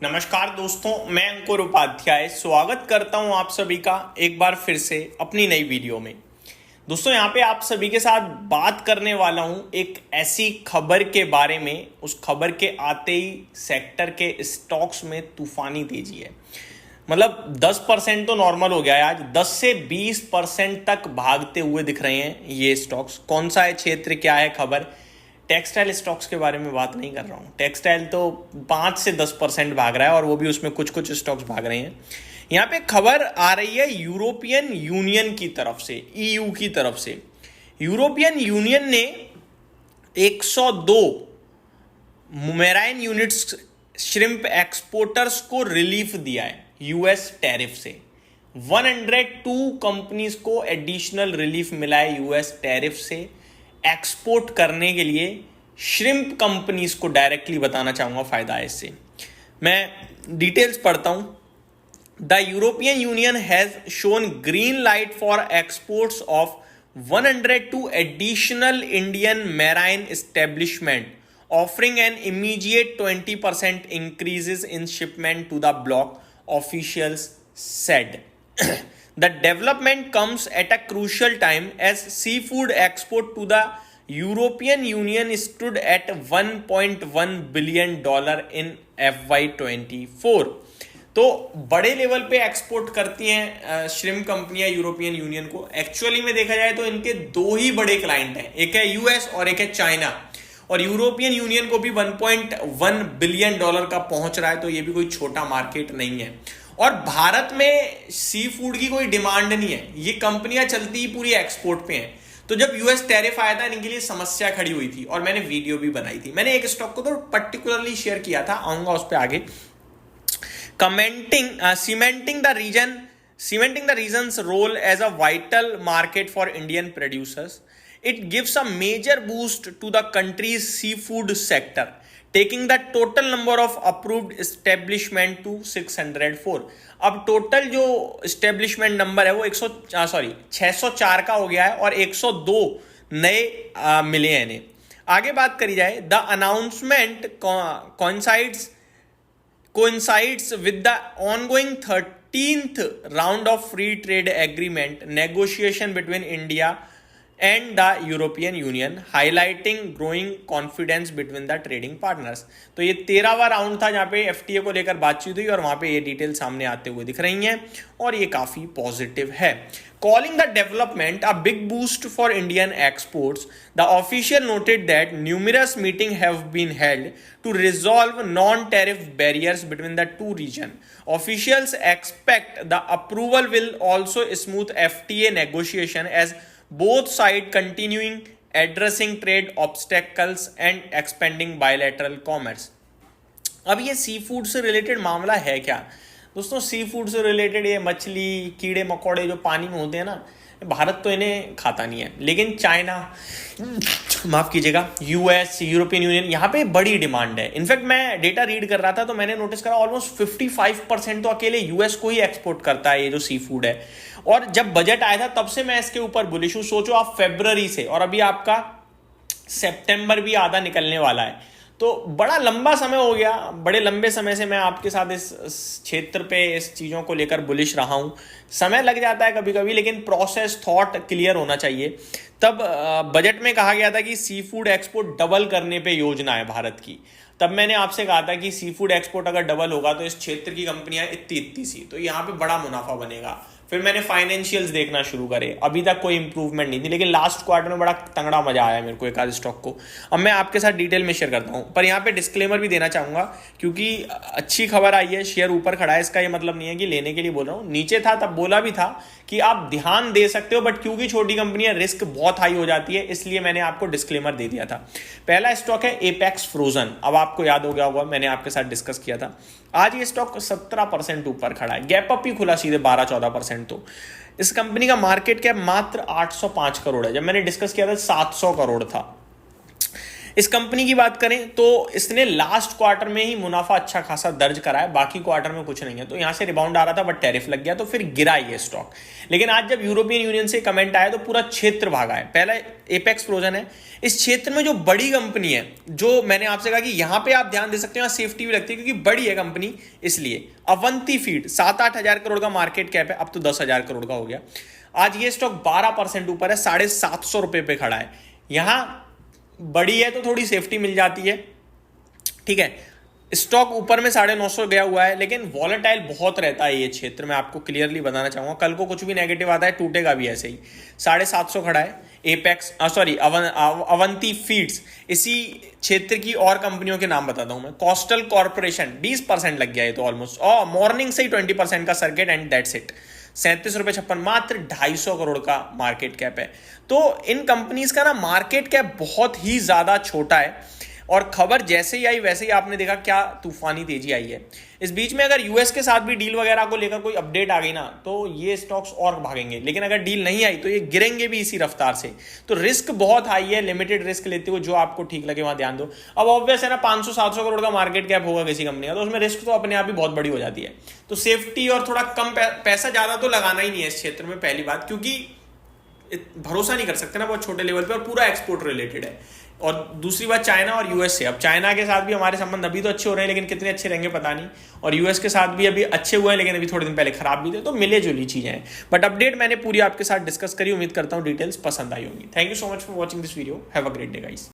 नमस्कार दोस्तों, मैं अंकुर उपाध्याय स्वागत करता हूं आप सभी का एक बार फिर से अपनी नई वीडियो में। दोस्तों, यहां पे आप सभी के साथ बात करने वाला हूं एक ऐसी खबर के बारे में। उस खबर के आते ही सेक्टर के स्टॉक्स में तूफानी तेजी है। मतलब 10% तो नॉर्मल हो गया है, आज 10 से 20% तक भागते हुए दिख रहे हैं ये स्टॉक्स। कौन सा है क्षेत्र, क्या है खबर? टेक्सटाइल स्टॉक्स के बारे में बात नहीं कर रहा हूँ। टेक्सटाइल तो 5 से 10% भाग रहा है और वो भी उसमें कुछ कुछ स्टॉक्स भाग रहे हैं। यहाँ पे खबर आ रही है यूरोपियन यूनियन की तरफ से, ईयू की तरफ से। यूरोपियन यूनियन ने 102 मेराइन यूनिट्स श्रिम्प एक्सपोर्टर्स को रिलीफ दिया है यूएस टैरिफ से। 102 कंपनीज को एडिशनल रिलीफ मिला है यूएस टैरिफ से एक्सपोर्ट करने के लिए। श्रिम्प कंपनीज को डायरेक्टली बताना चाहूंगा फायदा है इससे। मैं डिटेल्स पढ़ता हूं। The European union has shown green light for exports of 102 additional Indian marine establishment offering an immediate 20% increases in shipment to the bloc, officials said. The development comes at a crucial time as seafood export to the European Union stood at $1.1 billion in FY24. तो बड़े level पे export करती हैं shrimp कंपनियां European union को। Actually में देखा जाए तो इनके दो ही बड़े क्लाइंट हैं, एक है यूएस और एक है चाइना। और यूरोपियन यूनियन को भी 1.1 बिलियन डॉलर का पहुंच रहा है, तो ये भी कोई छोटा मार्केट नहीं है। और भारत में सी फूड की कोई डिमांड नहीं है, ये कंपनियां चलती ही पूरी एक्सपोर्ट पे हैं। तो जब यूएस टैरिफ आया था, इनके लिए समस्या खड़ी हुई थी और मैंने वीडियो भी बनाई थी। मैंने एक स्टॉक को तो पर्टिकुलरली शेयर किया था, आऊंगा उस पर आगे। cementing the region's role as a vital market for Indian producers. It gives a major boost to the country's seafood sector, taking the total number of approved establishment to 604. अब total जो establishment number है वो 604 का हो गया है और 102 नए मिले हैं इन्हें। आगे बात करी जाए, the announcement coincides with the ongoing 13th round of free trade agreement negotiation between India and the European Union, highlighting growing confidence between the trading partners. तो ये 13वां राउंड था जहाँ पे FTA को लेकर बातचीत हुई और वहाँ पे ये डिटेल सामने आते हुए दिख रही हैं और ये काफ़ी पॉजिटिव है। Calling the development a big boost for Indian exports, the official noted that numerous meetings have been held to resolve non-tariff barriers between the two regions. Officials expect the approval will also smooth FTA negotiation as both sides continuing addressing trade obstacles and expanding bilateral commerce. अब ये sea food से related मामला है क्या दोस्तों? Sea food से related ये मछली, कीड़े मकोड़े जो पानी में होते हैं ना, भारत तो इन्हें खाता नहीं है, लेकिन चाइना, माफ कीजिएगा, यूएस, यूरोपियन यूनियन, यहाँ पे बड़ी डिमांड है। इनफैक्ट मैं डेटा रीड कर रहा था तो मैंने नोटिस करा ऑलमोस्ट 55% तो अकेले यूएस को ही एक्सपोर्ट करता है ये जो सी फूड है। और जब बजट आया था तब से मैं इसके ऊपर बुलिश हूँ। सोचो आप फरवरी से, और अभी आपका सितंबर भी आधा निकलने वाला है, तो बड़ा लंबा समय हो गया। बड़े लंबे समय से मैं आपके साथ इस क्षेत्र पे इस चीज़ों को लेकर बुलिश रहा हूँ। समय लग जाता है कभी कभी, लेकिन प्रोसेस थॉट क्लियर होना चाहिए। तब बजट में कहा गया था कि सी फूड एक्सपोर्ट डबल करने पे योजना है भारत की। तब मैंने आपसे कहा था कि सी फूड एक्सपोर्ट अगर डबल होगा तो इस क्षेत्र की कंपनियां इतनी सी, तो यहाँ पे बड़ा मुनाफा बनेगा। फिर मैंने फाइनेंशियल्स देखना शुरू करे, अभी तक कोई इंप्रूवमेंट नहीं थी, लेकिन लास्ट क्वार्टर में बड़ा तंगड़ा मजा आया मेरे को एक आध स्टॉक को। अब मैं आपके साथ डिटेल में शेयर करता हूँ, पर यहाँ पे डिस्क्लेमर भी देना चाहूंगा क्योंकि अच्छी खबर आई है, शेयर ऊपर खड़ा है, इसका ये मतलब नहीं है कि लेने के लिए बोल रहा हूँ। नीचे था तब बोला भी था कि आप ध्यान दे सकते हो, बट क्योंकि छोटी कंपनियां रिस्क बहुत हाई हो जाती है, इसलिए मैंने आपको डिस्क्लेमर दे दिया था। पहला स्टॉक है एपेक्स फ्रोजन। अब आपको याद हो गया होगा, मैंने आपके साथ डिस्कस किया था। आज ये स्टॉक 17% ऊपर खड़ा है, गैप अप ही खुला सीधे 12-14%। तो इस कंपनी का मार्केट कैप मात्र 805 करोड़ है। जब मैंने डिस्कस किया था 700 करोड़ था। इस कंपनी की बात करें तो इसने लास्ट क्वार्टर में ही मुनाफा अच्छा खासा दर्ज करा है, बाकी क्वार्टर में कुछ नहीं है। तो यहां से रिबाउंड आ रहा था बट टैरिफ लग गया तो फिर गिरा ये स्टॉक। लेकिन आज जब यूरोपियन यूनियन से कमेंट आया तो पूरा क्षेत्र भागा है। पहला एपेक्स फ्रोजन है। इस क्षेत्र में जो बड़ी कंपनी है, जो मैंने आपसे कहा कि यहां पे आप ध्यान दे सकते हो, सेफ्टी भी लगती है क्योंकि बड़ी है कंपनी, इसलिए अवंती फीड 7-8 हजार करोड़ का मार्केट कैप है, अब तो 10,000 करोड़ का हो गया। आज ये स्टॉक 12% ऊपर है, 750 रुपए पे खड़ा है। यहां बड़ी है तो थोड़ी सेफ्टी मिल जाती है, ठीक है। स्टॉक ऊपर में 950 गया हुआ है, लेकिन वॉलेटाइल बहुत रहता है ये क्षेत्र में, आपको क्लियरली बताना चाहूंगा। कल को कुछ भी नेगेटिव आता है टूटेगा भी ऐसे ही। 750 खड़ा है। एपेक्स अवंती फीड्स, इसी क्षेत्र की और कंपनियों के नाम बताता हूं मैं। कोस्टल कॉर्पोरेशन 20% लग गया है तो ऑलमोस्ट, और मॉर्निंग से ही 20% का सर्किट, एंड दैट्स इट। 37.56 मात्र 250 करोड़ का मार्केट कैप है। तो इन कंपनीज का ना मार्केट कैप बहुत ही ज्यादा छोटा है, और खबर जैसे ही आई वैसे ही आपने देखा क्या तूफानी तेजी आई है। इस बीच में अगर यूएस के साथ भी डील वगैरह को लेकर कोई अपडेट आ गई ना, तो ये स्टॉक्स और भागेंगे, लेकिन अगर डील नहीं आई तो ये गिरेंगे भी इसी रफ्तार से। तो रिस्क बहुत हाई है, लिमिटेड रिस्क लेते हो, जो आपको ठीक लगे वहां ध्यान दो। अब ऑब्वियस है ना, 500-700 करोड़ का मार्केट कैप होगा किसी कंपनी का, तो उसमें रिस्क तो अपने आप ही बहुत बड़ी हो जाती है। तो सेफ्टी और थोड़ा कम पैसा ज्यादा तो लगाना ही नहीं है इस क्षेत्र में, पहली बात, क्योंकि भरोसा नहीं कर सकते ना बहुत छोटे लेवल पे, और पूरा एक्सपोर्ट रिलेटेड है। और दूसरी बात चाइना और यूएस से, अब चाइना के साथ भी हमारे संबंध अभी तो अच्छे हो रहे हैं, लेकिन कितने अच्छे रहेंगे पता नहीं, और यूएस के साथ भी अभी अच्छे हुए हैं, लेकिन अभी थोड़े दिन पहले खराब भी थे। तो मिले जुली चीजें हैं, बट अपडेट मैंने पूरी आपके साथ डिस्कस करी। उम्मीद करता हूं डिटेल्स पसंद आई होंगी। Thank you so much for watching this video. Have a great day guys.